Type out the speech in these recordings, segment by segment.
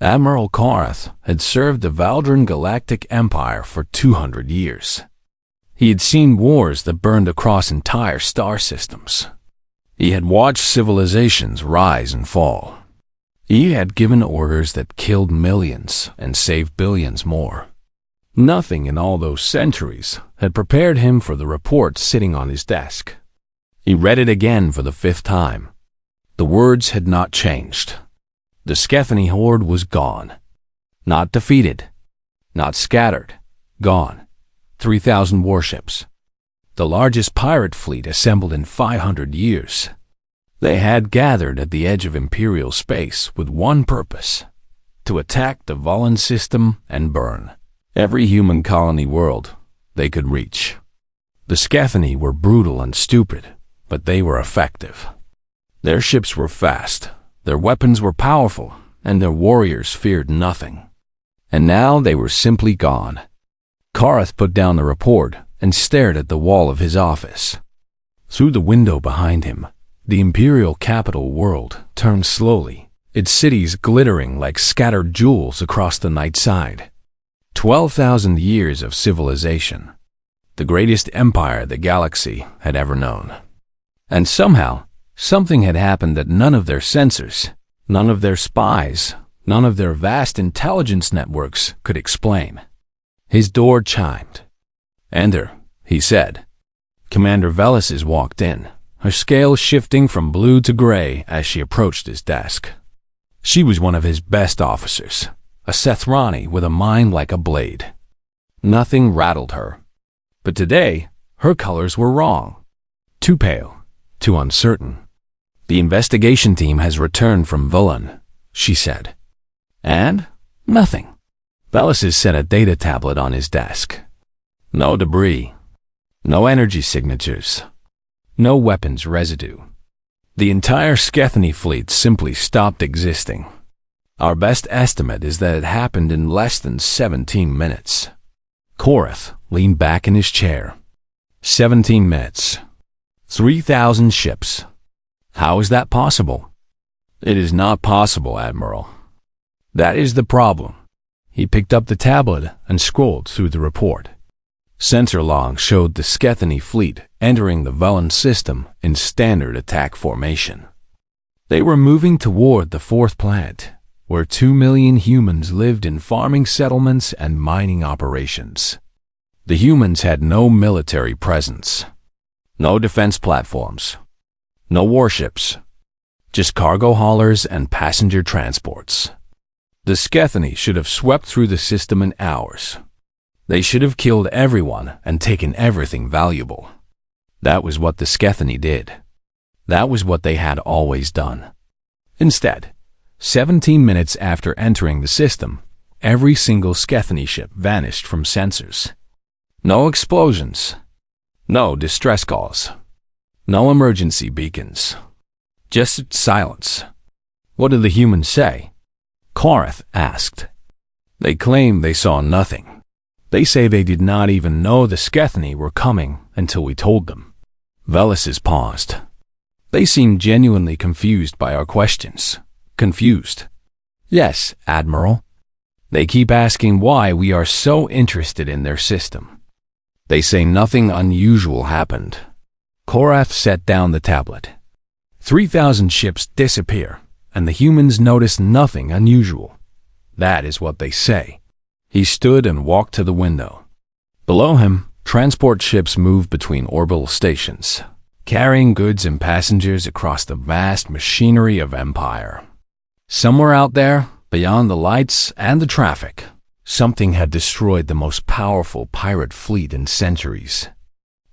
Admiral Korath had served the Valdran Galactic Empire for 200 years. He had seen wars that burned across entire star systems. He had watched civilizations rise and fall. He had given orders that killed millions and saved billions more. Nothing in all those centuries had prepared him for the report sitting on his desk. He read it again for the 5th time. The words had not changed. The Skethany horde was gone. Not defeated. Not scattered. Gone. 3,000 warships. The largest pirate fleet assembled in 500 years. They had gathered at the edge of Imperial space with one purpose: to attack the Volan system and burn every human colony world they could reach. The Skethany were brutal and stupid, but they were effective. Their ships were fast, their weapons were powerful, and their warriors feared nothing. And now they were simply gone. Korath put down the report and stared at the wall of his office. Through the window behind him, the Imperial capital world turned slowly, its cities glittering like scattered jewels across the night side. 12,000 years of civilization, the greatest empire the galaxy had ever known. And somehow, something had happened that none of their sensors, none of their spies, none of their vast intelligence networks could explain. His door chimed. "Enter," he said. Commander Velas's walked in, her scale shifting from blue to gray as she approached his desk. She was one of his best officers, a Sethrani with a mind like a blade. Nothing rattled her. But today, her colors were wrong. Too pale, too uncertain. "The investigation team has returned from Volan," she said. "And? Nothing." Velas set a data tablet on his desk. No debris. No energy signatures. No weapons residue. The entire Skethany fleet simply stopped existing. Our best estimate is that it happened in less than 17 minutes. Korath leaned back in his chair. 17 minutes. 3,000 ships. How is that possible? It is not possible, Admiral. That is the problem. He picked up the tablet and scrolled through the report. Sensor logs showed the Skethany fleet entering the Volan system in standard attack formation. They were moving toward the 4th planet, where 2 million humans lived in farming settlements and mining operations. The humans had no military presence, no defense platforms, no warships, just cargo haulers and passenger transports. The Skethany should have swept through the system in hours. They should have killed everyone and taken everything valuable. That was what the Skethany did. That was what they had always done. Instead, 17 minutes after entering the system, every single Skethany ship vanished from sensors. No explosions. No distress calls. No emergency beacons. Just silence. What did the humans say? Korath asked. They claim they saw nothing. They say they did not even know the Skethany were coming until we told them. Velas paused. They seemed genuinely confused by our questions. Confused. Yes, Admiral. They keep asking why we are so interested in their system. They say nothing unusual happened. Korath set down the tablet. 3,000 ships disappear, and the humans notice nothing unusual. That is what they say. He stood and walked to the window. Below him, transport ships moved between orbital stations, carrying goods and passengers across the vast machinery of Empire. Somewhere out there, beyond the lights and the traffic, something had destroyed the most powerful pirate fleet in centuries.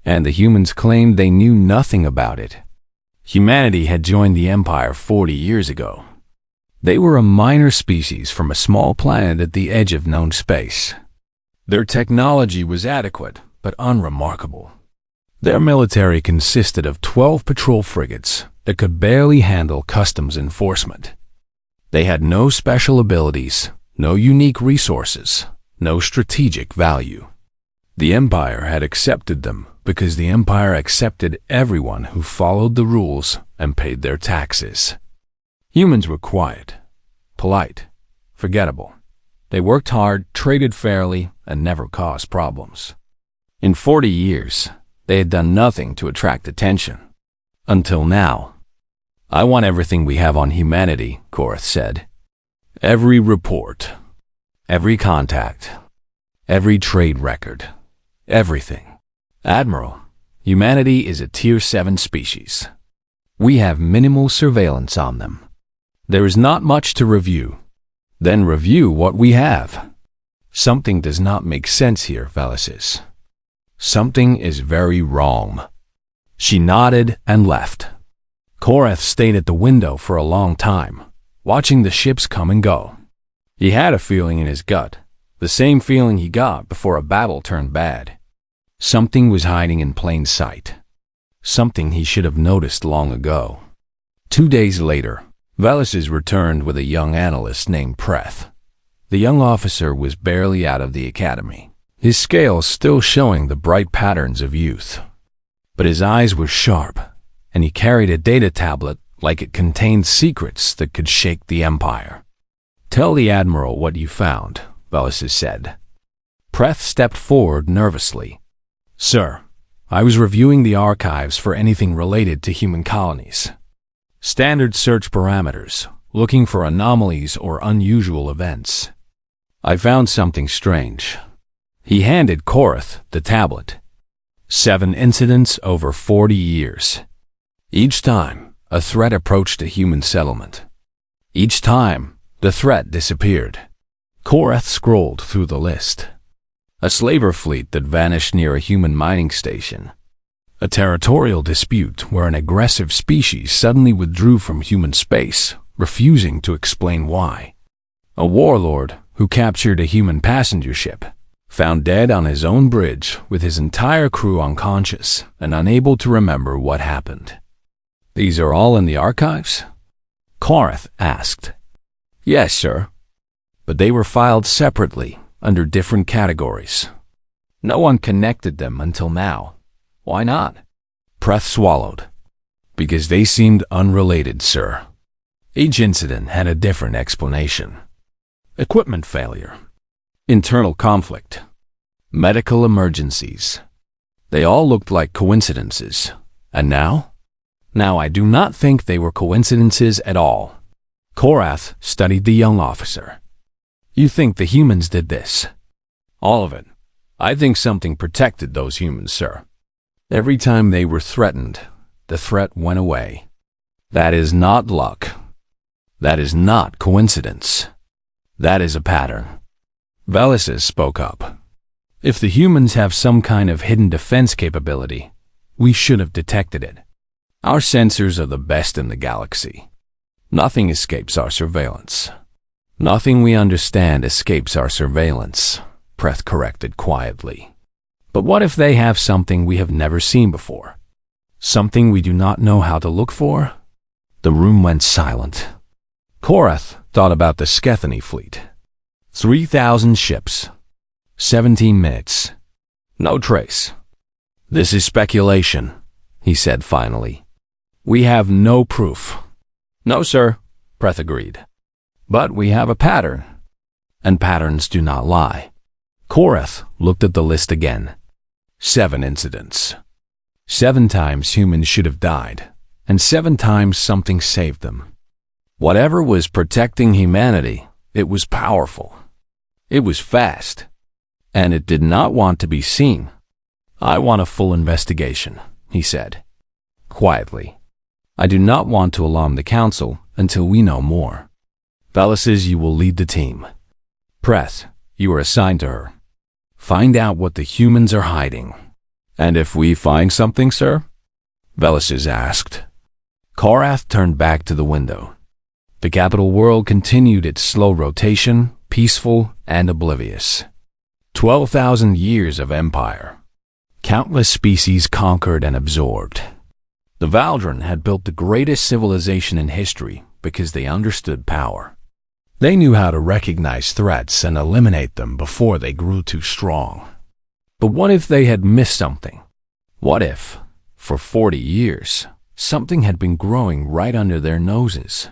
And the humans claimed they knew nothing about it. Humanity had joined the Empire 40 years ago. They were a minor species from a small planet at the edge of known space. Their technology was adequate, but unremarkable. Their military consisted of 12 patrol frigates that could barely handle customs enforcement. They had no special abilities, no unique resources, no strategic value. The Empire had accepted them because the Empire accepted everyone who followed the rules and paid their taxes. Humans were quiet, polite, forgettable. They worked hard, traded fairly, and never caused problems. In 40 years, they had done nothing to attract attention. Until now. "I want everything we have on humanity," Korath said. "Every report, every contact, every trade record, everything. Admiral, humanity is a Tier 7 species. We have minimal surveillance on them. There is not much to review. Then review what we have. Something does not make sense here, Velasquez. Something is very wrong." She nodded and left. Korath stayed at the window for a long time, watching the ships come and go. He had a feeling in his gut, the same feeling he got before a battle turned bad. Something was hiding in plain sight. Something he should have noticed long ago. 2 days later, Velasquez returned with a young analyst named Preth. The young officer was barely out of the academy, his scales still showing the bright patterns of youth. But his eyes were sharp, and he carried a data tablet like it contained secrets that could shake the Empire. "Tell the Admiral what you found," Velasquez said. Preth stepped forward nervously. "Sir, I was reviewing the archives for anything related to human colonies. Standard search parameters, looking for anomalies or unusual events. I found something strange." He handed Korath the tablet. 7 incidents over 40 years. Each time, a threat approached a human settlement. Each time, the threat disappeared. Korath scrolled through the list. A slaver fleet that vanished near a human mining station. A territorial dispute where an aggressive species suddenly withdrew from human space, refusing to explain why. A warlord who captured a human passenger ship, found dead on his own bridge with his entire crew unconscious and unable to remember what happened. "These are all in the archives?" Korath asked. "Yes, sir. But they were filed separately, under different categories. No one connected them until now. Why not?" Preth swallowed. "Because they seemed unrelated, sir. Each incident had a different explanation. Equipment failure, internal conflict, medical emergencies. They all looked like coincidences. And now? Now I do not think they were coincidences at all." Korath studied the young officer. "You think the humans did this?" "All of it. I think something protected those humans, sir. Every time they were threatened, the threat went away. That is not luck. That is not coincidence. That is a pattern." Velasquez spoke up. "If the humans have some kind of hidden defense capability, we should have detected it. Our sensors are the best in the galaxy. Nothing escapes our surveillance. Nothing we understand escapes our surveillance," Preth corrected quietly. "But what if they have something we have never seen before? Something we do not know how to look for?" The room went silent. Korath thought about the Skethany fleet. 3,000 ships. 17 minutes. No trace. "This is speculation," he said finally. "We have no proof." "No, sir," Preth agreed. "But we have a pattern. And patterns do not lie." Korath looked at the list again. 7 incidents. 7 times humans should have died, and 7 times something saved them. Whatever was protecting humanity, it was powerful. It was fast. And it did not want to be seen. "I want a full investigation," he said. Quietly. "I do not want to alarm the Council until we know more. Velasquez, you will lead the team. Preth, you are assigned to her. Find out what the humans are hiding." "And if we find something, sir?" Velasquez asked. Korath turned back to the window. The capital world continued its slow rotation, peaceful and oblivious. 12,000 years of empire. Countless species conquered and absorbed. The Valdren had built the greatest civilization in history because they understood power. They knew how to recognize threats and eliminate them before they grew too strong. But what if they had missed something? What if, for 40 years, something had been growing right under their noses?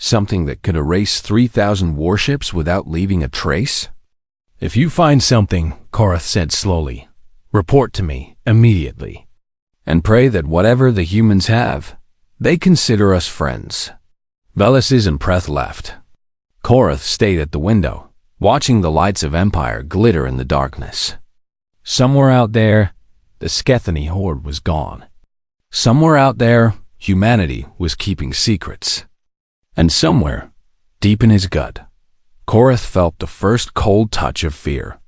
Something that could erase 3,000 warships without leaving a trace? If you find something, Korath said slowly, report to me immediately. And pray that whatever the humans have, they consider us friends. Velis and Preth left. Korath stayed at the window, watching the lights of Empire glitter in the darkness. Somewhere out there, the Skethany horde was gone. Somewhere out there, humanity was keeping secrets. And somewhere, deep in his gut, Korath felt the first cold touch of fear.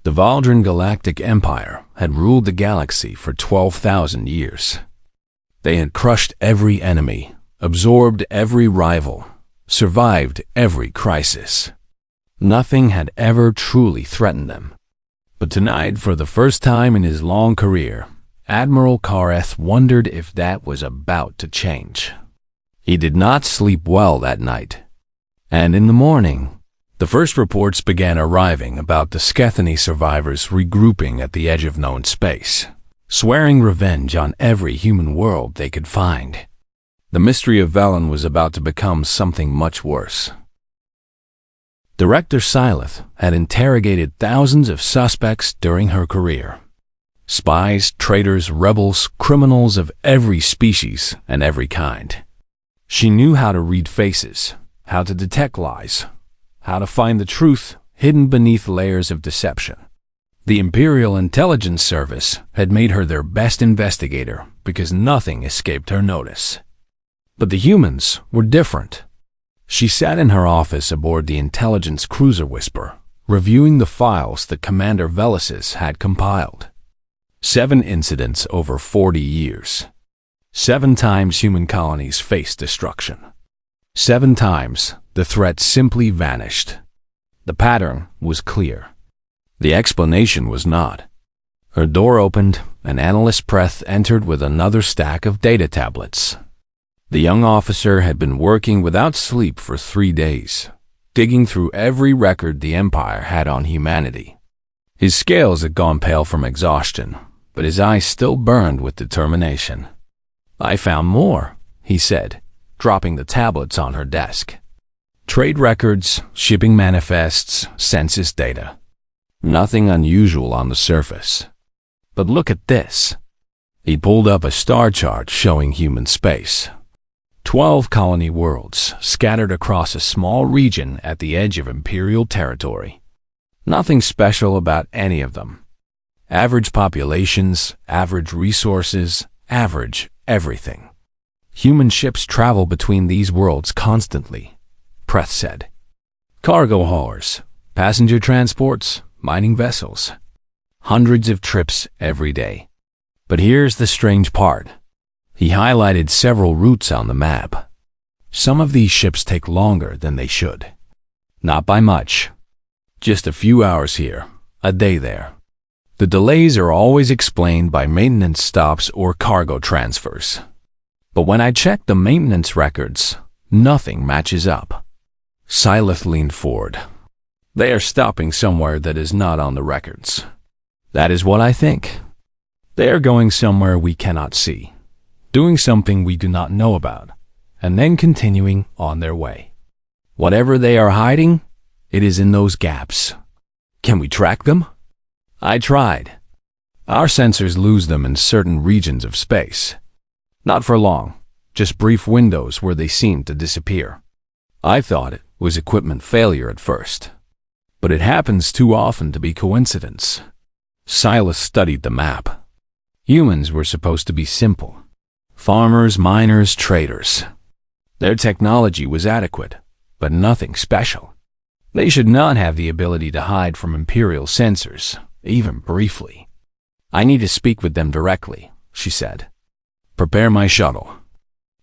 The Valdran Galactic Empire had ruled the galaxy for 12,000 years. They had crushed every enemy, absorbed every rival, survived every crisis. Nothing had ever truly threatened them. But tonight, for the first time in his long career, Admiral Korath wondered if that was about to change. He did not sleep well that night. And in the morning, the first reports began arriving about the Skethany survivors regrouping at the edge of known space, swearing revenge on every human world they could find. The mystery of Velen was about to become something much worse. Director Syleth had interrogated thousands of suspects during her career. Spies, traitors, rebels, criminals of every species and every kind. She knew how to read faces, how to detect lies, how to find the truth hidden beneath layers of deception. The Imperial Intelligence Service had made her their best investigator because nothing escaped her notice. But the humans were different. She sat in her office aboard the intelligence cruiser Whisper, reviewing the files that Commander Velis had compiled. 7 incidents over 40 years. 7 times human colonies faced destruction. 7 times the threat simply vanished. The pattern was clear. The explanation was not. Her door opened, and Analyst Preth entered with another stack of data tablets. The young officer had been working without sleep for 3 days, digging through every record the Empire had on humanity. His scales had gone pale from exhaustion, but his eyes still burned with determination. I found more, he said, dropping the tablets on her desk. Trade records, shipping manifests, census data. Nothing unusual on the surface. But look at this. He pulled up a star chart showing human space. 12 colony worlds scattered across a small region at the edge of Imperial territory. Nothing special about any of them. Average populations, average resources, average everything. Human ships travel between these worlds constantly, Preth said. Cargo haulers, passenger transports, mining vessels. Hundreds of trips every day. But here's the strange part. He highlighted several routes on the map. Some of these ships take longer than they should. Not by much. Just a few hours here, a day there. The delays are always explained by maintenance stops or cargo transfers. But when I check the maintenance records, nothing matches up. Syleth leaned forward. They are stopping somewhere that is not on the records. That is what I think. They are going somewhere we cannot see, doing something we do not know about, and then continuing on their way. Whatever they are hiding, it is in those gaps. Can we track them? I tried. Our sensors lose them in certain regions of space. Not for long, just brief windows where they seem to disappear. I thought it was equipment failure at first, but it happens too often to be coincidence. Silas studied the map. Humans were supposed to be simple. Farmers, miners, traders. Their technology was adequate, but nothing special. They should not have the ability to hide from Imperial sensors, even briefly. I need to speak with them directly, she said. Prepare my shuttle.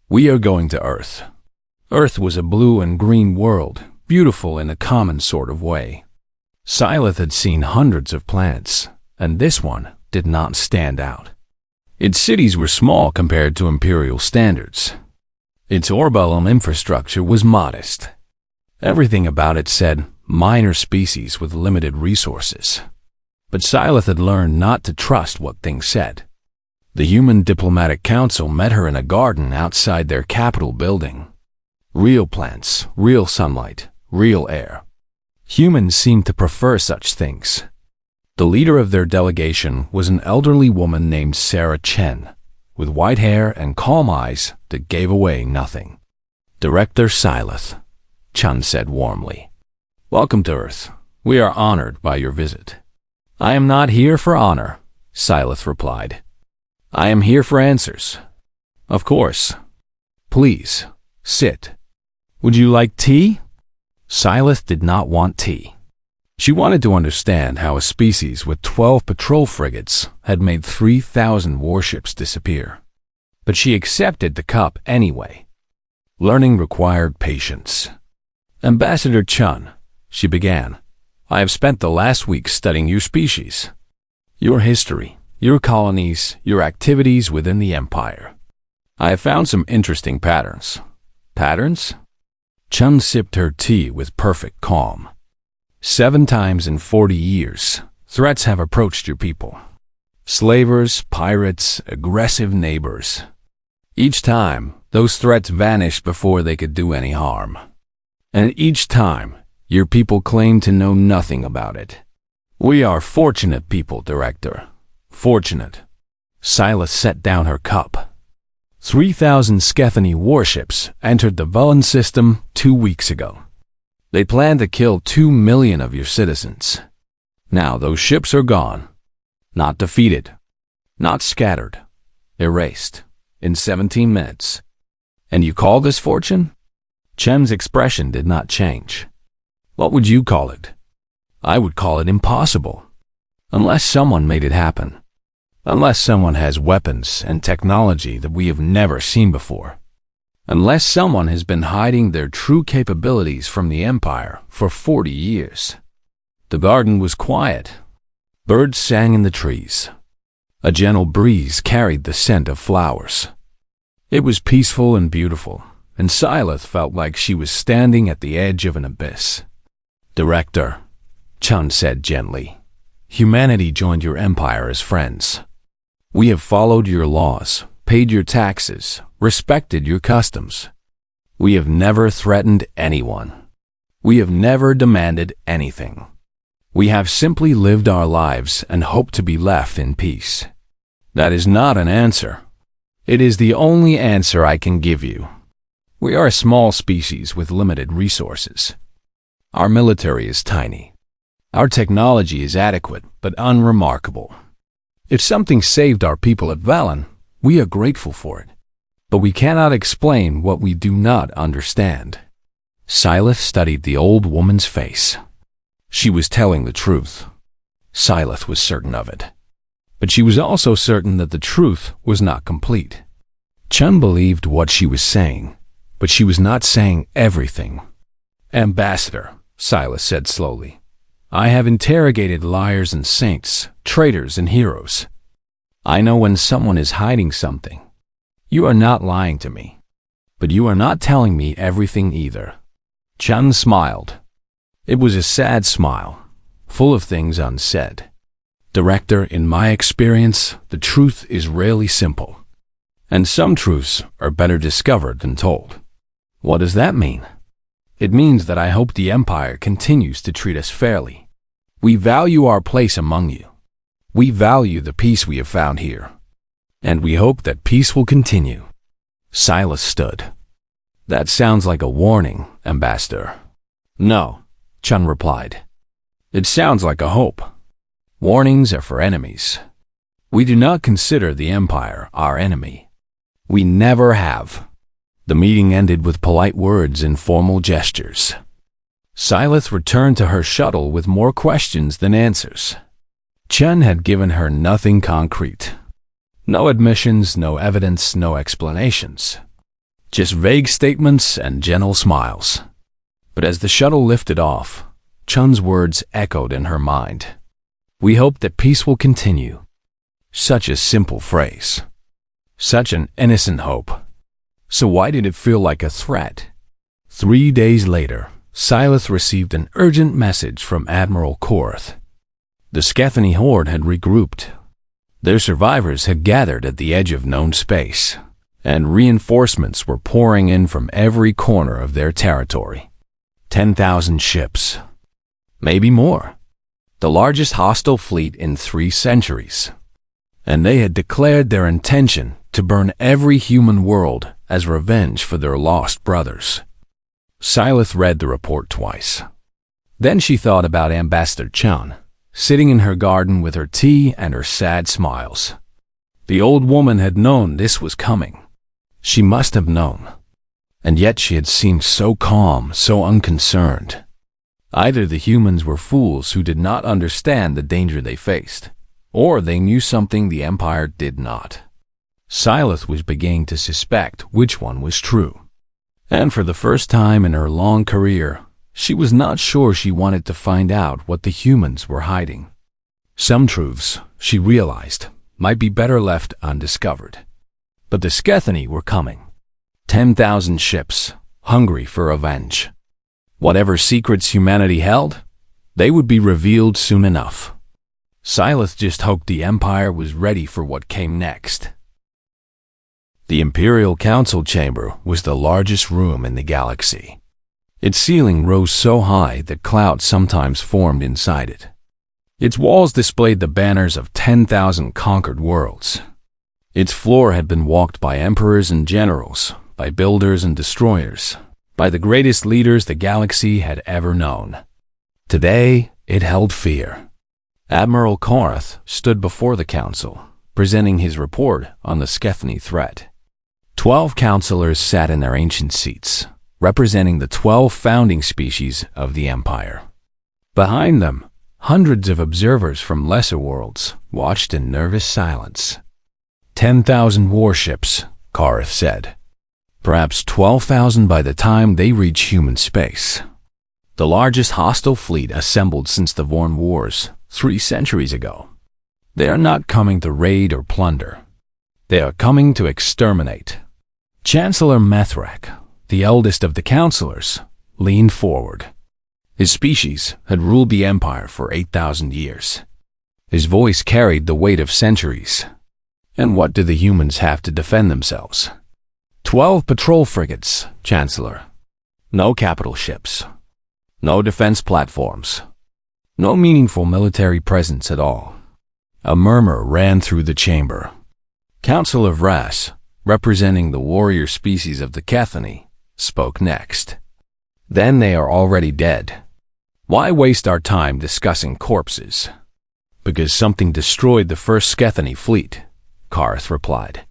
We are going to Earth. Earth was a blue and green world, beautiful in a common sort of way. Syleth had seen hundreds of planets, and this one did not stand out. Its cities were small compared to Imperial standards. Its orbital infrastructure was modest. Everything about it said minor species with limited resources. But Syleth had learned not to trust what things said. The Human Diplomatic Council met her in a garden outside their capital building. Real plants, real sunlight, real air. Humans seemed to prefer such things. The leader of their delegation was an elderly woman named Sarah Chen, with white hair and calm eyes that gave away nothing. "Director Silas," Chun said warmly. "Welcome to Earth. We are honored by your visit." "I am not here for honor," Silas replied. "I am here for answers." "Of course. Please, sit. Would you like tea?" Silas did not want tea. She wanted to understand how a species with 12 patrol frigates had made 3,000 warships disappear. But she accepted the cup anyway. Learning required patience. "Ambassador Chun," she began, "I have spent the last week studying your species, your history, your colonies, your activities within the Empire. I have found some interesting patterns." "Patterns?" Chun sipped her tea with perfect calm. 7 times in 40 years, threats have approached your people. Slavers, pirates, aggressive neighbors. Each time, those threats vanished before they could do any harm. And each time, your people claimed to know nothing about it. We are fortunate people, Director. Fortunate. Silas set down her cup. 3,000 Skethany warships entered the Velen system 2 weeks ago. They plan to kill 2 million of your citizens. Now those ships are gone. Not defeated. Not scattered. Erased. In 17 minutes. And you call this fortune? Chen's expression did not change. What would you call it? I would call it impossible. Unless someone made it happen. Unless someone has weapons and technology that we have never seen before. Unless someone has been hiding their true capabilities from the Empire for 40 years. The garden was quiet. Birds sang in the trees. A gentle breeze carried the scent of flowers. It was peaceful and beautiful, and Silas felt like she was standing at the edge of an abyss. "Director," Chun said gently, "humanity joined your empire as friends. We have followed your laws, paid your taxes, respected your customs. We have never threatened anyone. We have never demanded anything. We have simply lived our lives and hoped to be left in peace. That is not an answer. It is the only answer I can give you. We are a small species with limited resources. Our military is tiny. Our technology is adequate but unremarkable. If something saved our people at Velen, we are grateful for it. But we cannot explain what we do not understand." Silas studied the old woman's face. She was telling the truth. Silas was certain of it. But she was also certain that the truth was not complete. Chun believed what she was saying, but she was not saying everything. "Ambassador," Silas said slowly, "I have interrogated liars and saints, traitors and heroes. I know when someone is hiding something. You are not lying to me, but you are not telling me everything either." Chun smiled. It was a sad smile, full of things unsaid. "Director, in my experience, the truth is rarely simple. And some truths are better discovered than told." "What does that mean?" "It means that I hope the Empire continues to treat us fairly. We value our place among you. We value the peace we have found here. And we hope that peace will continue." Silas stood. "That sounds like a warning, Ambassador." "No," Chun replied. "It sounds like a hope. Warnings are for enemies. We do not consider the Empire our enemy. We never have." The meeting ended with polite words and formal gestures. Silas returned to her shuttle with more questions than answers. Chun had given her nothing concrete. No admissions, no evidence, no explanations. Just vague statements and gentle smiles. But as the shuttle lifted off, Chun's words echoed in her mind. "We hope that peace will continue." Such a simple phrase. Such an innocent hope. So why did it feel like a threat? 3 days later, Silas received an urgent message from Admiral Korth. The Skethany horde had regrouped. Their survivors had gathered at the edge of known space, and reinforcements were pouring in from every corner of their territory. 10,000 ships. Maybe more. The largest hostile fleet in 3 centuries. And they had declared their intention to burn every human world as revenge for their lost brothers. Sylith read the report twice. Then she thought about Ambassador Chan, sitting in her garden with her tea and her sad smiles. The old woman had known this was coming. She must have known. And yet she had seemed so calm, so unconcerned. Either the humans were fools who did not understand the danger they faced, or they knew something the Empire did not. Sylith was beginning to suspect which one was true. And for the first time in her long career, she was not sure she wanted to find out what the humans were hiding. Some truths, she realized, might be better left undiscovered. But the Skethany were coming. 10,000 ships, hungry for revenge. Whatever secrets humanity held, they would be revealed soon enough. Sylith just hoped the Empire was ready for what came next. The Imperial Council Chamber was the largest room in the galaxy. Its ceiling rose so high that clouds sometimes formed inside it. Its walls displayed the banners of 10,000 conquered worlds. Its floor had been walked by emperors and generals, by builders and destroyers, by the greatest leaders the galaxy had ever known. Today, it held fear. Admiral Korath stood before the council, presenting his report on the Skethany threat. 12 counselors sat in their ancient seats, representing the 12 founding species of the Empire. Behind them, hundreds of observers from lesser worlds watched in nervous silence. 10,000 warships, Korath said. Perhaps 12,000 by the time they reach human space. The largest hostile fleet assembled since the Vorn Wars 3 centuries ago. They are not coming to raid or plunder. They are coming to exterminate. Chancellor Methrak, the eldest of the counselors, leaned forward. His species had ruled the Empire for 8,000 years. His voice carried the weight of centuries. And what do the humans have to defend themselves? 12 patrol frigates, Chancellor. No capital ships. No defense platforms. No meaningful military presence at all. A murmur ran through the chamber. Councillor Vrass, representing the warrior species of the Skethany, spoke next. Then they are already dead. Why waste our time discussing corpses? Because something destroyed the first Skethany fleet, Korath replied.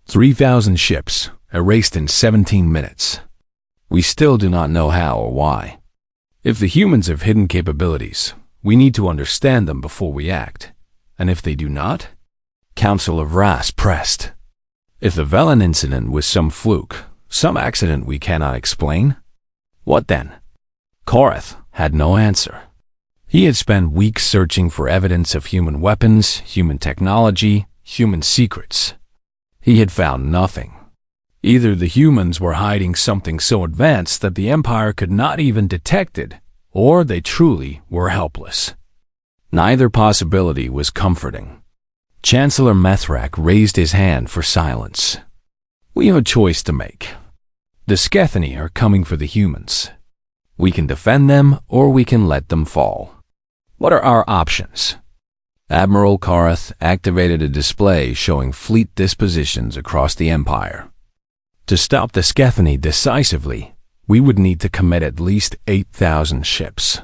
3,000 ships, erased in 17 minutes. We still do not know how or why. If the humans have hidden capabilities, we need to understand them before we act. And if they do not? Councillor Vrass pressed. If the Velen incident was some fluke, some accident we cannot explain, what then? Korath had no answer. He had spent weeks searching for evidence of human weapons, human technology, human secrets. He had found nothing. Either the humans were hiding something so advanced that the Empire could not even detect it, or they truly were helpless. Neither possibility was comforting. Chancellor Methrak raised his hand for silence. We have a choice to make. The Skethany are coming for the humans. We can defend them, or we can let them fall. What are our options? Admiral Korath activated a display showing fleet dispositions across the Empire. To stop the Skethany decisively, we would need to commit at least 8,000 ships.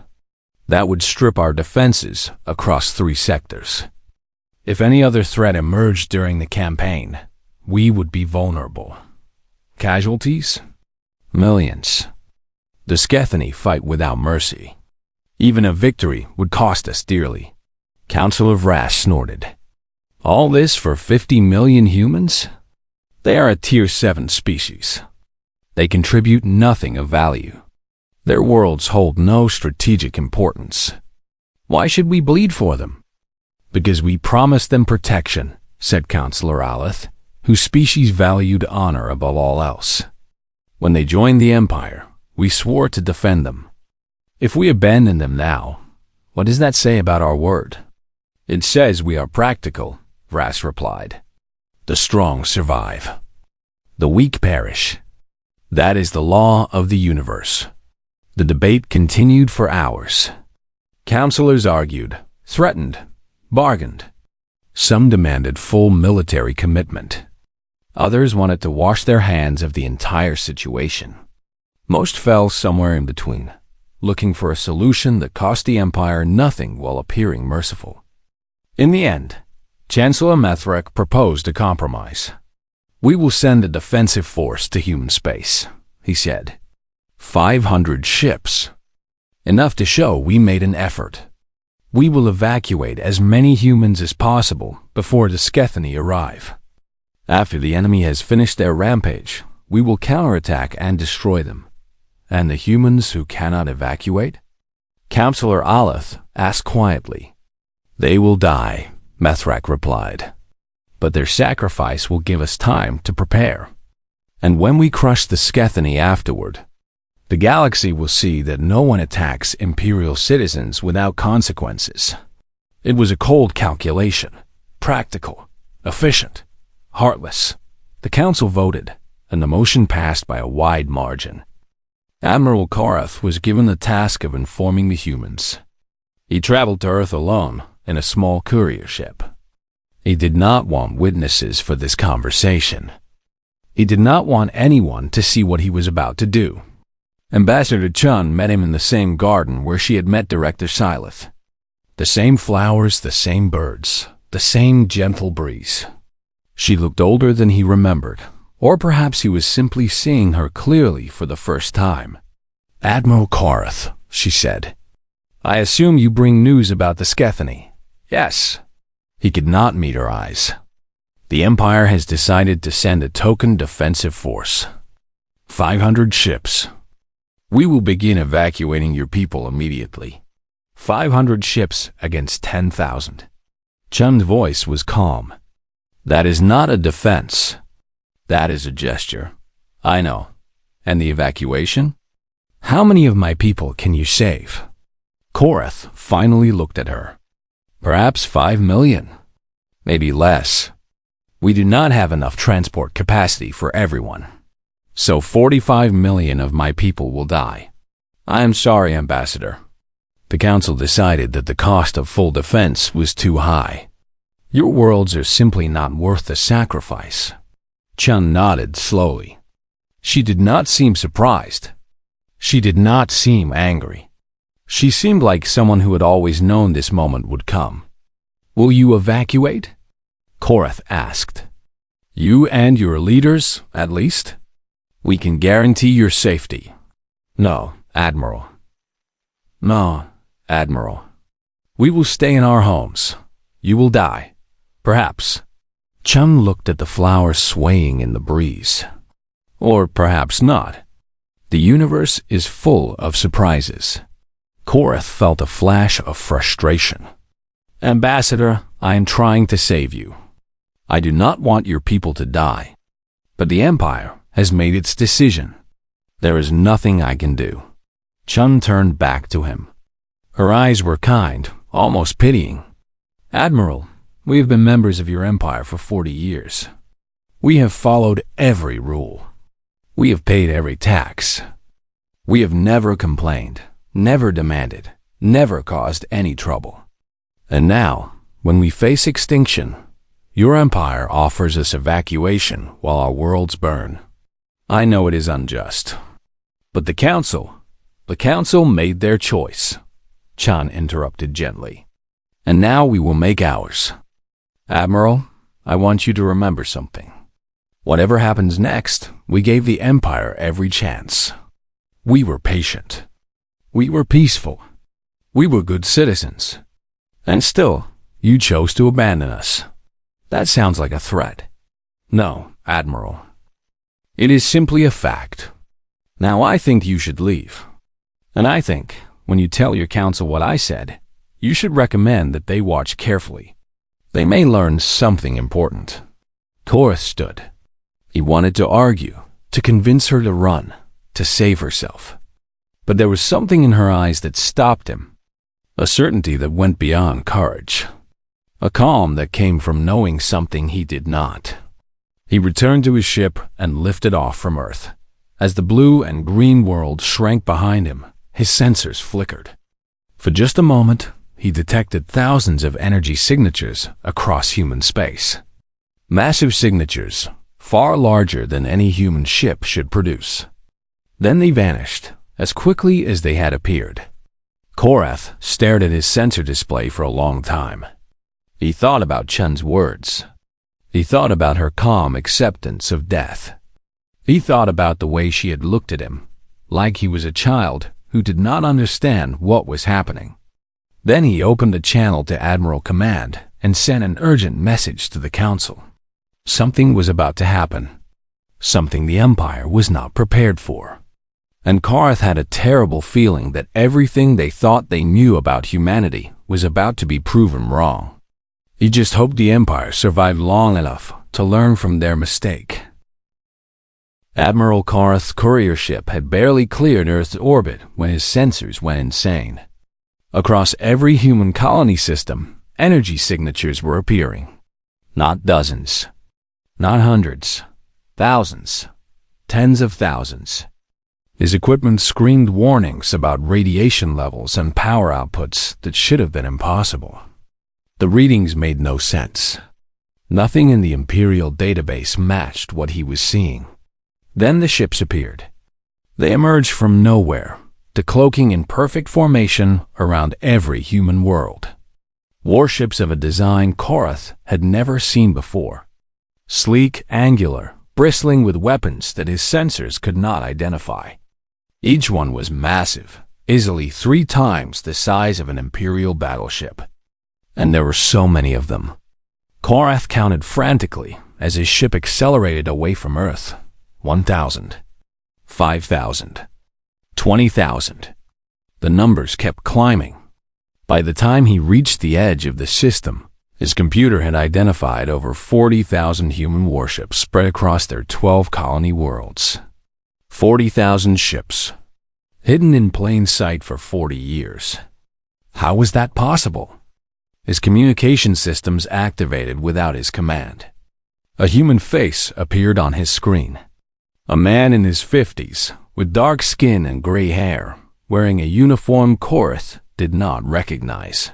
That would strip our defenses across 3 sectors. If any other threat emerged during the campaign, we would be vulnerable. Casualties? Millions. The Skethany fight without mercy. Even a victory would cost us dearly. Councillor Vrass snorted. All this for 50 million humans? They are a Tier 7 species. They contribute nothing of value. Their worlds hold no strategic importance. Why should we bleed for them? Because we promised them protection, said Councillor Aleth, whose species valued honor above all else. When they joined the Empire, we swore to defend them. If we abandon them now, what does that say about our word? It says we are practical, Vrass replied. The strong survive. The weak perish. That is the law of the universe. The debate continued for hours. Counselors argued, threatened, bargained. Some demanded full military commitment. Others wanted to wash their hands of the entire situation. Most fell somewhere in between, looking for a solution that cost the Empire nothing while appearing merciful. In the end, Chancellor Methrak proposed a compromise. "We will send a defensive force to human space," he said. 500 ships. Enough to show we made an effort. We will evacuate as many humans as possible before the Skethany arrive. After the enemy has finished their rampage, we will counterattack and destroy them. And the humans who cannot evacuate? Counselor Aleth asked quietly. "They will die," Methrak replied. "But their sacrifice will give us time to prepare. And when we crush the Skethany afterward, the galaxy will see that no one attacks Imperial citizens without consequences." It was a cold calculation, practical, efficient, heartless. The council voted, and the motion passed by a wide margin. Admiral Korath was given the task of informing the humans. He traveled to Earth alone in a small courier ship. He did not want witnesses for this conversation. He did not want anyone to see what he was about to do. Ambassador Chun met him in the same garden where she had met Director Silith. The same flowers, the same birds, the same gentle breeze. She looked older than he remembered, or perhaps he was simply seeing her clearly for the first time. "Admiral Korath," she said, "I assume you bring news about the Skethany." "Yes." He could not meet her eyes. "The Empire has decided to send a token defensive force. 500 ships. We will begin evacuating your people immediately. 500 ships against 10,000. Chun's voice was calm. "That is not a defense. That is a gesture." "I know. And the evacuation? How many of my people can you save?" Korath finally looked at her. "Perhaps 5 million. Maybe less. We do not have enough transport capacity for everyone. So 45 million of my people will die." "I am sorry, Ambassador." The council decided that the cost of full defense was too high. "Your worlds are simply not worth the sacrifice." Chun nodded slowly. She did not seem surprised. She did not seem angry. She seemed like someone who had always known this moment would come. "Will you evacuate?" Korath asked. "You and your leaders, at least? We can guarantee your safety." "No, Admiral." "No, Admiral. We will stay in our homes. You will die. Perhaps." Chun looked at the flowers swaying in the breeze. "Or perhaps not. The universe is full of surprises." Korath felt a flash of frustration. "Ambassador, I am trying to save you. I do not want your people to die. But the Empire has made its decision. There is nothing I can do." Chun turned back to him. Her eyes were kind, almost pitying. "Admiral, we have been members of your empire for 40 years. We have followed every rule. We have paid every tax. We have never complained, never demanded, never caused any trouble. And now, when we face extinction, your empire offers us evacuation while our worlds burn. I know it is unjust. But the council made their choice," Chun interrupted gently. "And now we will make ours. Admiral, I want you to remember something. Whatever happens next, we gave the Empire every chance. We were patient. We were peaceful. We were good citizens. And still, you chose to abandon us. That sounds like a threat." "No, Admiral. It is simply a fact. Now I think you should leave. And I think, when you tell your council what I said, you should recommend that they watch carefully. They may learn something important." Korath stood. He wanted to argue, to convince her to run, to save herself. But there was something in her eyes that stopped him, a certainty that went beyond courage, a calm that came from knowing something he did not. He returned to his ship and lifted off from Earth. As the blue and green world shrank behind him, his sensors flickered. For just a moment, he detected thousands of energy signatures across human space. Massive signatures, far larger than any human ship should produce. Then they vanished, as quickly as they had appeared. Korath stared at his sensor display for a long time. He thought about Chun's words. He thought about her calm acceptance of death. He thought about the way she had looked at him, like he was a child who did not understand what was happening. Then he opened a channel to Admiral Command and sent an urgent message to the Council. Something was about to happen. Something the Empire was not prepared for. And Korath had a terrible feeling that everything they thought they knew about humanity was about to be proven wrong. He just hoped the Empire survived long enough to learn from their mistake. Admiral Korath's courier ship had barely cleared Earth's orbit when his sensors went insane. Across every human colony system, energy signatures were appearing. Not dozens, not hundreds, thousands, tens of thousands. His equipment screamed warnings about radiation levels and power outputs that should have been impossible. The readings made no sense. Nothing in the Imperial database matched what he was seeing. Then the ships appeared. They emerged from nowhere, decloaking in perfect formation around every human world. Warships of a design Korath had never seen before. Sleek, angular, bristling with weapons that his sensors could not identify. Each one was massive, easily 3 times the size of an Imperial battleship. And there were so many of them. Korath counted frantically as his ship accelerated away from Earth. 1,000, 5,000, 20,000. The numbers kept climbing. By the time he reached the edge of the system, his computer had identified over 40,000 human warships spread across their 12 colony worlds. 40,000 ships, hidden in plain sight for 40 years. How was that possible? His communication systems activated without his command. A human face appeared on his screen. A man in his 50s, with dark skin and gray hair, wearing a uniform Korath did not recognize.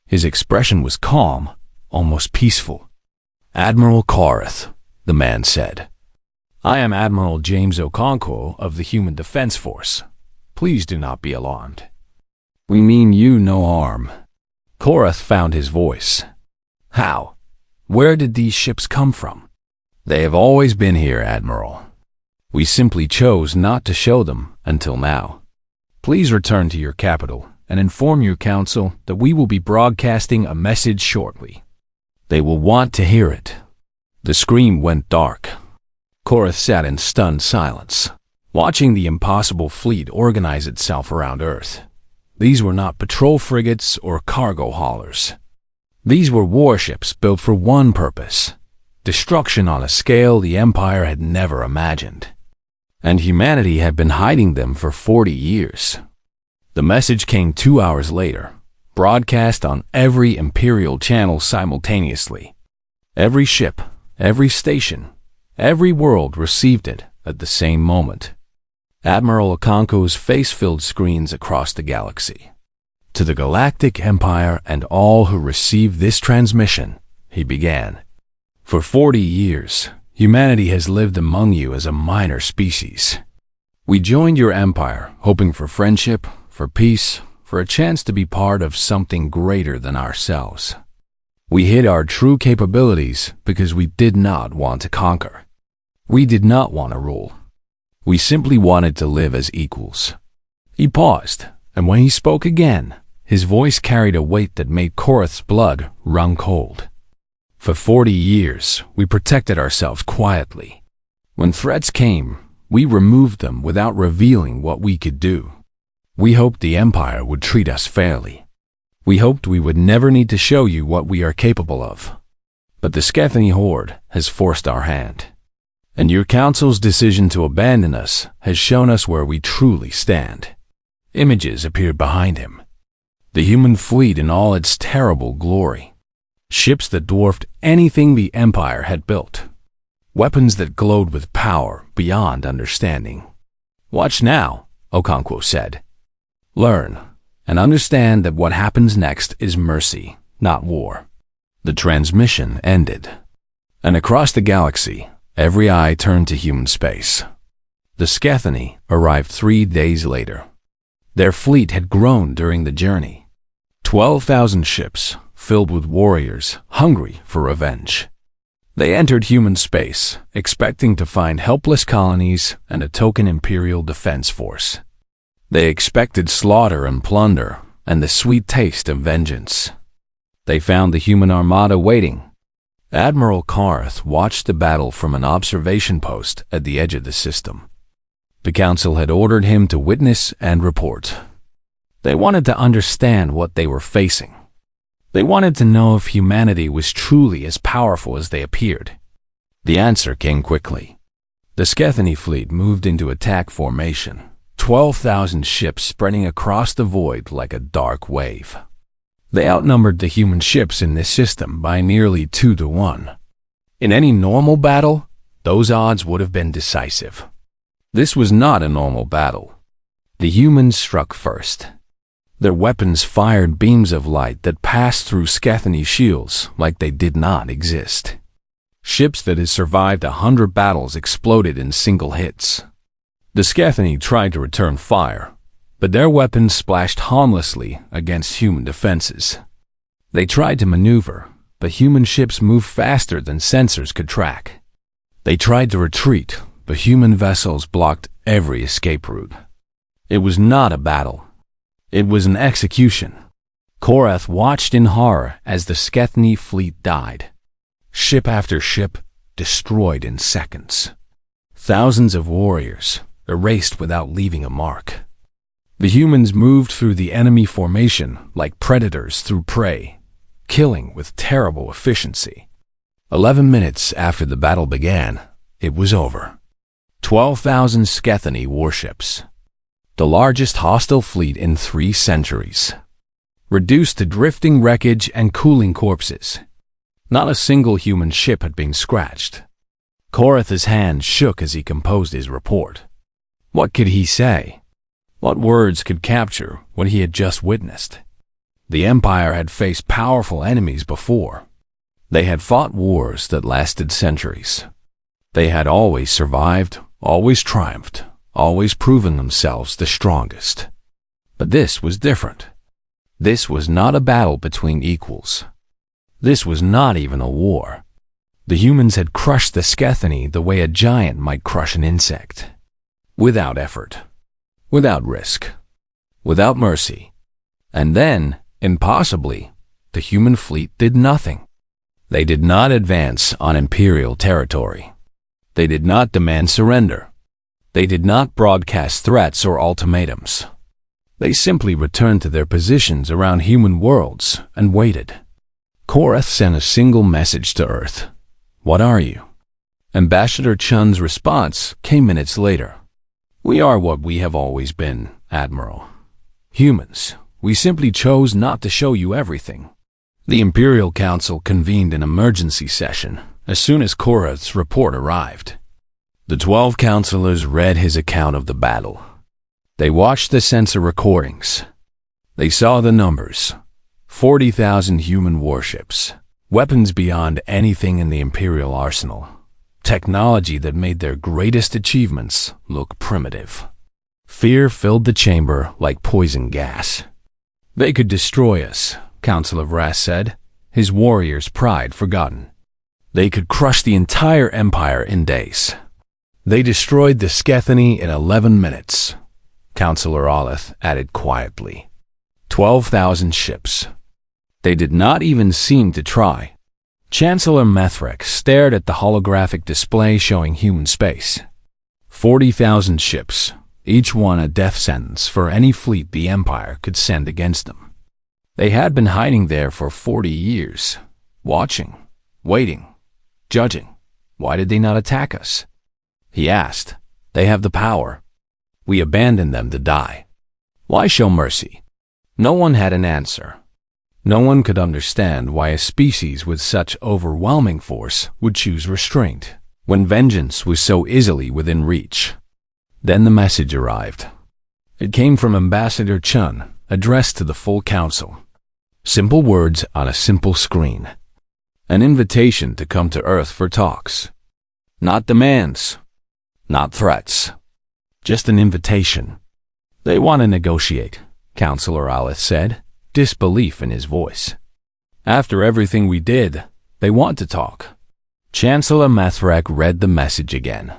His expression was calm, almost peaceful. "Admiral Korath," the man said. "I am Admiral James Okonkwo of the Human Defense Force. Please do not be alarmed. We mean you no harm." Korath found his voice. "How? Where did these ships come from?" "They have always been here, Admiral. We simply chose not to show them until now. Please return to your capital and inform your council that we will be broadcasting a message shortly. They will want to hear it." The screen went dark. Korath sat in stunned silence, watching the impossible fleet organize itself around Earth. These were not patrol frigates or cargo haulers. These were warships built for one purpose: destruction on a scale the Empire had never imagined. And humanity had been hiding them for 40 years. The message came 2 hours later, broadcast on every Imperial channel simultaneously. Every ship, every station, every world received it at the same moment. Admiral Okonkwo's face filled screens across the galaxy. "To the Galactic Empire and all who received this transmission," he began. "For 40 years, humanity has lived among you as a minor species. We joined your empire, hoping for friendship, for peace, for a chance to be part of something greater than ourselves. We hid our true capabilities because we did not want to conquer. We did not want to rule. We simply wanted to live as equals." He paused, and when he spoke again, his voice carried a weight that made Korath's blood run cold. "For 40 years, we protected ourselves quietly. When threats came, we removed them without revealing what we could do. We hoped the Empire would treat us fairly. We hoped we would never need to show you what we are capable of. But the Skethany Horde has forced our hand. And your council's decision to abandon us has shown us where we truly stand." Images appeared behind him. The human fleet in all its terrible glory. Ships that dwarfed anything the Empire had built. weapons that glowed with power beyond understanding. "Watch now," Okonkwo said. "Learn and understand that what happens next is mercy, not war." The transmission ended, and across the galaxy, every eye turned to human space. The Skethany arrived 3 days later. Their fleet had grown during the journey. 12,000 ships filled with warriors hungry for revenge. They entered human space, expecting to find helpless colonies and a token Imperial defense force. They expected slaughter and plunder and the sweet taste of vengeance. They found the human armada waiting. Admiral Karth watched the battle from an observation post at the edge of the system. The Council had ordered him to witness and report. They wanted to understand what they were facing. They wanted to know if humanity was truly as powerful as they appeared. The answer came quickly. The Skethany fleet moved into attack formation, 12,000 ships spreading across the void like a dark wave. They outnumbered the human ships in this system by nearly 2 to 1. In any normal battle, those odds would have been decisive. This was not a normal battle. The humans struck first. Their weapons fired beams of light that passed through Skethany shields like they did not exist. Ships that had survived 100 battles exploded in single hits. The Skethany tried to return fire, but their weapons splashed harmlessly against human defenses. They tried to maneuver, but human ships moved faster than sensors could track. They tried to retreat, but human vessels blocked every escape route. It was not a battle. It was an execution. Korath watched in horror as the Skethany fleet died. Ship after ship destroyed in seconds. Thousands of warriors erased without leaving a mark. The humans moved through the enemy formation like predators through prey, killing with terrible efficiency. 11 minutes after the battle began, it was over. 12,000 Skethany warships, the largest hostile fleet in 3 centuries, reduced to drifting wreckage and cooling corpses. Not a single human ship had been scratched. Korath's hand shook as he composed his report. What could he say? What words could capture what he had just witnessed? The Empire had faced powerful enemies before. They had fought wars that lasted centuries. They had always survived, always triumphed, always proven themselves the strongest. But this was different. This was not a battle between equals. This was not even a war. The humans had crushed the Skethany the way a giant might crush an insect. Without effort, without risk, without mercy. And then, impossibly, the human fleet did nothing. They did not advance on Imperial territory. They did not demand surrender. They did not broadcast threats or ultimatums. They simply returned to their positions around human worlds and waited. Korath sent a single message to Earth. What are you? Ambassador Chun's response came minutes later. We are what we have always been, Admiral. Humans. We simply chose not to show you everything. The Imperial Council convened an emergency session as soon as Korath's report arrived. The 12 counselors read his account of the battle. They watched the sensor recordings. They saw the numbers. 40,000 human warships, weapons beyond anything in the Imperial arsenal, technology that made their greatest achievements look primitive. Fear filled the chamber like poison gas. They could destroy us, Councilor Vrass said, his warrior's pride forgotten. They could crush the entire empire in days. They destroyed the Skethany in 11 minutes, Councilor Olith added quietly. 12,000 ships. They did not even seem to try. Chancellor Methrek stared at the holographic display showing human space. 40,000 ships, each one a death sentence for any fleet the Empire could send against them. They had been hiding there for 40 years, watching, waiting, judging. Why did they not attack us? He asked. They have the power. We abandoned them to die. Why show mercy? No one had an answer. No one could understand why a species with such overwhelming force would choose restraint, when vengeance was so easily within reach. Then the message arrived. It came from Ambassador Chun, addressed to the full council. Simple words on a simple screen. An invitation to come to Earth for talks. Not demands, not threats, just an invitation. They want to negotiate, Counselor Alice said, disbelief in his voice. After everything we did, they want to talk. Chancellor Methrak read the message again.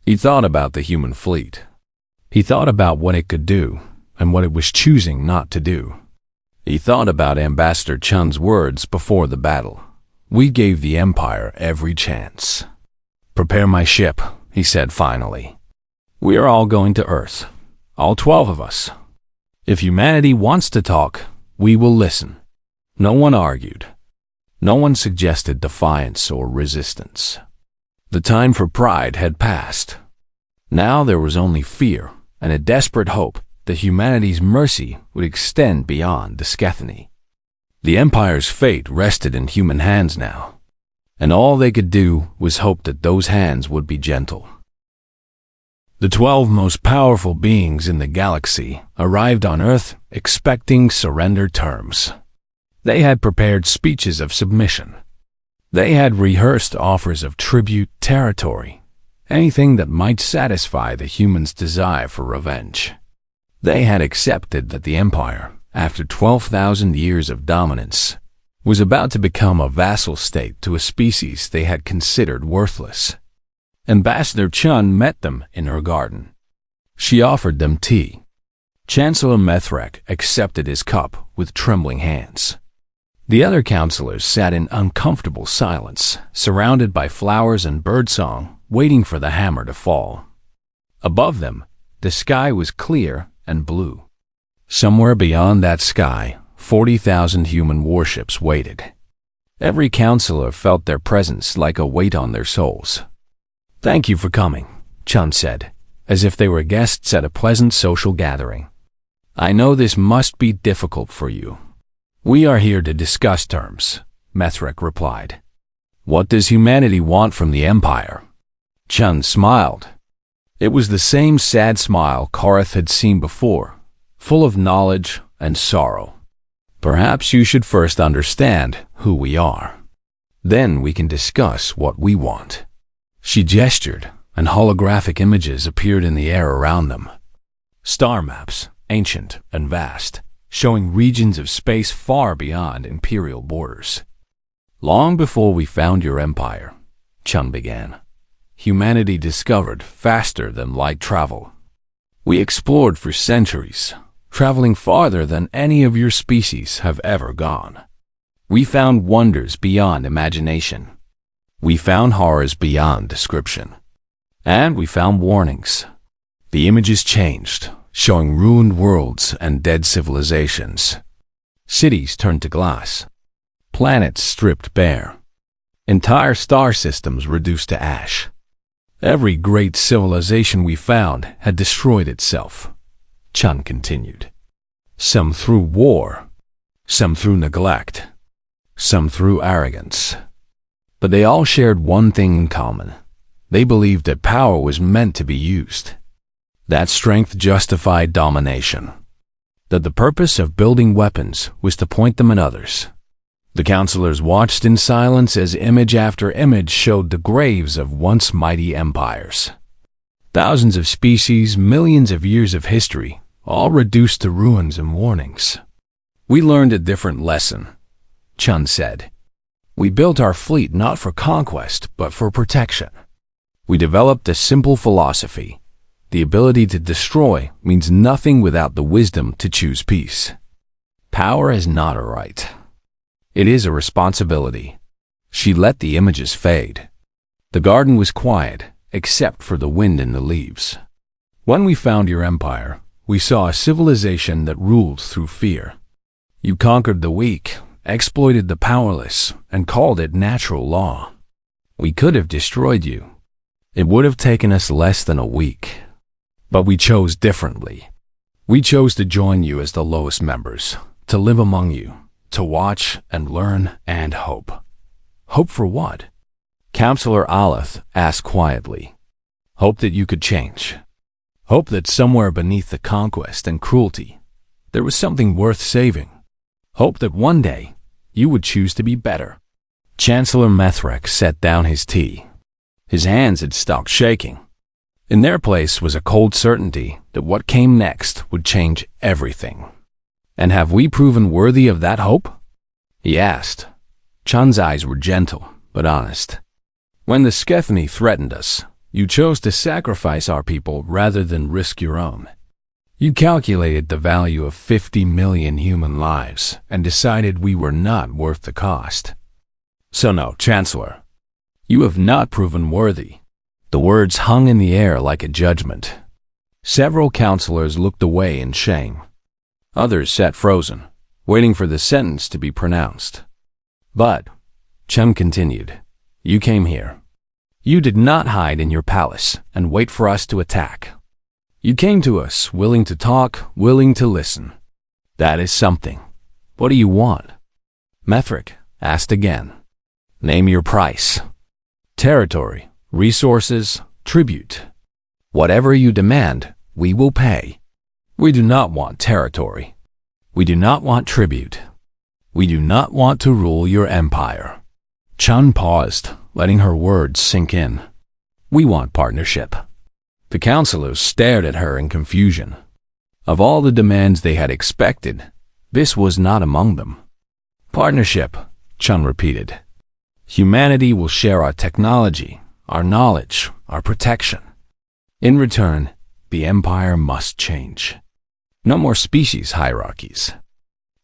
He thought about the human fleet. He thought about what it could do and what it was choosing not to do. He thought about Ambassador Chun's words before the battle. We gave the Empire every chance. Prepare my ship, he said finally. We are all going to Earth, all 12 of us. If humanity wants to talk, we will listen. No one argued. No one suggested defiance or resistance. The time for pride had passed. Now there was only fear and a desperate hope that humanity's mercy would extend beyond the Skethany. The Empire's fate rested in human hands now, and all they could do was hope that those hands would be gentle. The 12 most powerful beings in the galaxy arrived on Earth expecting surrender terms. They had prepared speeches of submission. They had rehearsed offers of tribute, territory, anything that might satisfy the humans' desire for revenge. They had accepted that the Empire, after 12,000 years of dominance, was about to become a vassal state to a species they had considered worthless. Ambassador Chun met them in her garden. She offered them tea. Chancellor Methrak accepted his cup with trembling hands. The other counselors sat in uncomfortable silence, surrounded by flowers and birdsong, waiting for the hammer to fall. Above them, the sky was clear and blue. Somewhere beyond that sky, 40,000 human warships waited. Every counselor felt their presence like a weight on their souls. Thank you for coming, Chun said, as if they were guests at a pleasant social gathering. I know this must be difficult for you. We are here to discuss terms, Methrak replied. What does humanity want from the Empire? Chun smiled. It was the same sad smile Kareth had seen before, full of knowledge and sorrow. Perhaps you should first understand who we are. Then we can discuss what we want. She gestured, and holographic images appeared in the air around them. Star maps, ancient and vast, showing regions of space far beyond imperial borders. Long before we found your empire, Chun began, humanity discovered faster than light travel. We explored for centuries, traveling farther than any of your species have ever gone. We found wonders beyond imagination. We found horrors beyond description. And we found warnings. The images changed, showing ruined worlds and dead civilizations. Cities turned to glass. Planets stripped bare. Entire star systems reduced to ash. Every great civilization we found had destroyed itself, Chun continued. Some through war, some through neglect, some through arrogance. But they all shared one thing in common. They believed that power was meant to be used. That strength justified domination. That the purpose of building weapons was to point them at others. The counselors watched in silence as image after image showed the graves of once mighty empires. Thousands of species, millions of years of history, all reduced to ruins and warnings. We learned a different lesson, Chun said. We built our fleet not for conquest, but for protection. We developed a simple philosophy. The ability to destroy means nothing without the wisdom to choose peace. Power is not a right. It is a responsibility. She let the images fade. The garden was quiet, except for the wind in the leaves. When we found your empire, we saw a civilization that ruled through fear. You conquered the weak, exploited the powerless, and called it natural law. We could have destroyed you. It would have taken us less than a week. But we chose differently. We chose to join you as the lowest members, to live among you, to watch and learn and hope. Hope for what? Counselor Aleph asked quietly. Hope that you could change. Hope that somewhere beneath the conquest and cruelty, there was something worth saving. Hope that one day you would choose to be better. Chancellor Methrek set down his tea. His hands had stopped shaking. In their place was a cold certainty that what came next would change everything. And have we proven worthy of that hope? He asked. Chun's eyes were gentle, but honest. When the Skethany threatened us, you chose to sacrifice our people rather than risk your own. You calculated the value of 50 million human lives and decided we were not worth the cost. So no, Chancellor, you have not proven worthy. The words hung in the air like a judgment. Several counselors looked away in shame. Others sat frozen, waiting for the sentence to be pronounced. But, Chun continued, you came here. You did not hide in your palace and wait for us to attack. You came to us willing to talk, willing to listen. That is something. What do you want? Methrek asked again. Name your price. Territory, resources, tribute. Whatever you demand, we will pay. We do not want territory. We do not want tribute. We do not want to rule your empire. Chun paused, letting her words sink in. We want partnership. The counselors stared at her in confusion. Of all the demands they had expected, this was not among them. Partnership, Chun repeated. Humanity will share our technology, our knowledge, our protection. In return, the empire must change. No more species hierarchies.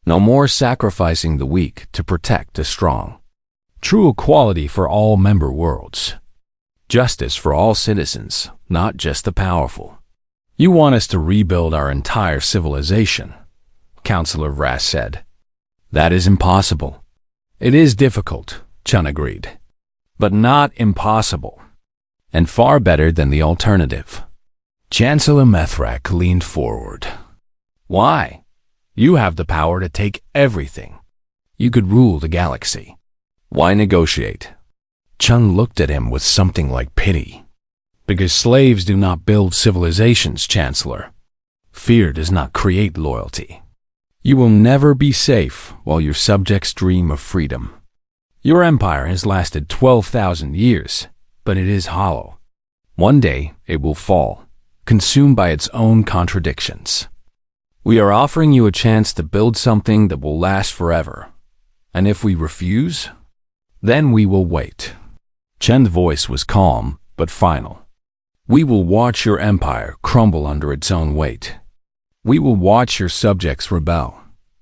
No more sacrificing the weak to protect the strong. True equality for all member worlds. Justice for all citizens, not just the powerful. You want us to rebuild our entire civilization, Counselor Vrass said. That is impossible. It is difficult, Chun agreed, but not impossible, and far better than the alternative. Chancellor Methrek leaned forward. Why? You have the power to take everything. You could rule the galaxy. Why negotiate? Chun looked at him with something like pity. Because slaves do not build civilizations, Chancellor. Fear does not create loyalty. You will never be safe while your subjects dream of freedom. Your empire has lasted 12,000 years, but it is hollow. One day it will fall, consumed by its own contradictions. We are offering you a chance to build something that will last forever. And if we refuse, then we will wait. Chen's voice was calm, but final. We will watch your empire crumble under its own weight. We will watch your subjects rebel,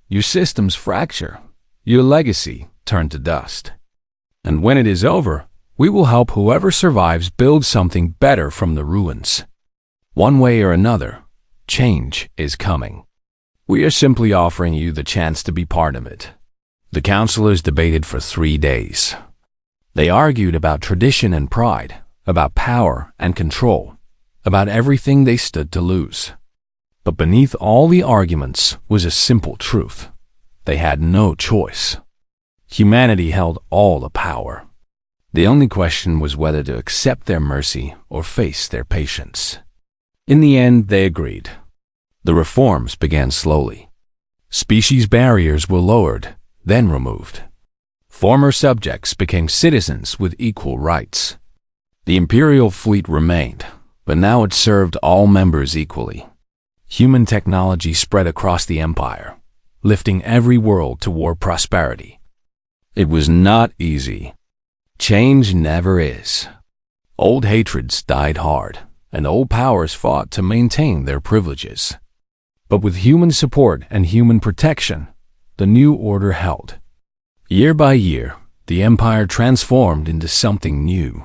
your systems fracture, your legacy turn to dust. And when it is over, we will help whoever survives build something better from the ruins. One way or another, change is coming. We are simply offering you the chance to be part of it. The counselors debated for 3 days. They argued about tradition and pride, about power and control, about everything they stood to lose. But beneath all the arguments was a simple truth. They had no choice. Humanity held all the power. The only question was whether to accept their mercy or face their patience. In the end, they agreed. The reforms began slowly. Species barriers were lowered, then removed. Former subjects became citizens with equal rights. The imperial fleet remained, but now it served all members equally. Human technology spread across the empire, lifting every world toward prosperity. It was not easy. Change never is. Old hatreds died hard, and old powers fought to maintain their privileges. But with human support and human protection, the new order held. Year by year, the empire transformed into something new.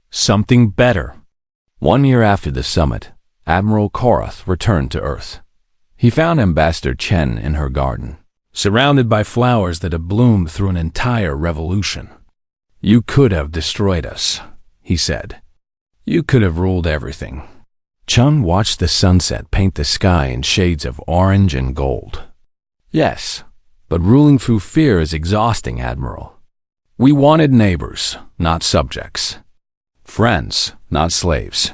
Something better. 1 year after the summit, Admiral Korath returned to Earth. He found Ambassador Chen in her garden, surrounded by flowers that had bloomed through an entire revolution. You could have destroyed us, he said. You could have ruled everything. Chun watched the sunset paint the sky in shades of orange and gold. Yes, but ruling through fear is exhausting, Admiral. We wanted neighbors, not subjects. Friends, not slaves.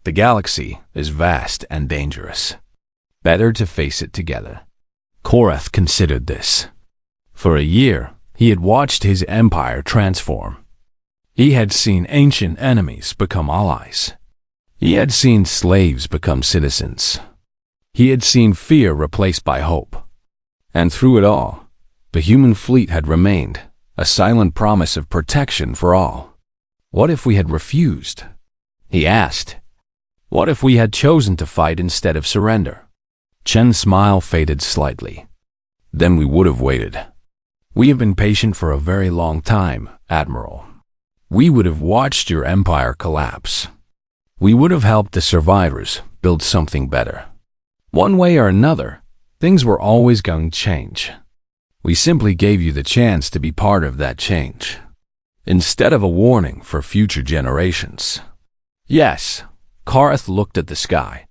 The galaxy is vast and dangerous. Better to face it together. Korath considered this. For a year, he had watched his empire transform. He had seen ancient enemies become allies. He had seen slaves become citizens. He had seen fear replaced by hope. And through it all, the human fleet had remained, a silent promise of protection for all. What if we had refused? He asked. What if we had chosen to fight instead of surrender? Chen's smile faded slightly. Then we would have waited. We have been patient for a very long time, Admiral. We would have watched your empire collapse. We would have helped the survivors build something better. One way or another, things were always going to change. We simply gave you the chance to be part of that change, instead of a warning for future generations. Yes, Korath looked at the sky.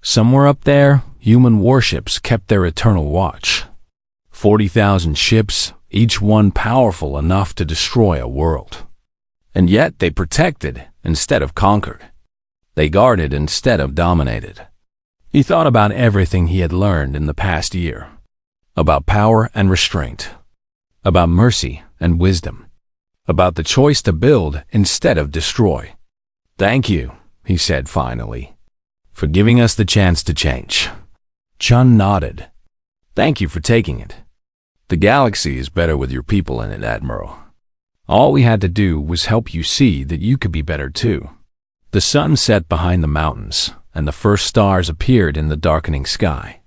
Somewhere up there, human warships kept their eternal watch. 40,000 ships, each one powerful enough to destroy a world. And yet they protected instead of conquered. They guarded instead of dominated. He thought about everything he had learned in the past year. About power and restraint. About mercy and wisdom. About the choice to build instead of destroy. Thank you, he said finally, for giving us the chance to change. Chun nodded. Thank you for taking it. The galaxy is better with your people in it, Admiral. All we had to do was help you see that you could be better too. The sun set behind the mountains, and the first stars appeared in the darkening sky.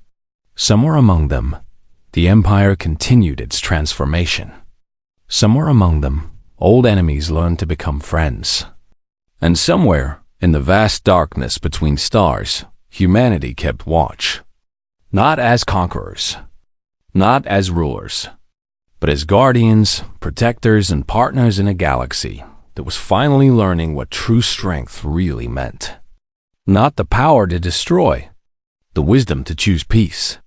Somewhere among them, the Empire continued its transformation. Somewhere among them, old enemies learned to become friends. And somewhere, in the vast darkness between stars, humanity kept watch. Not as conquerors, not as rulers, but as guardians, protectors, and partners in a galaxy that was finally learning what true strength really meant. Not the power to destroy, the wisdom to choose peace.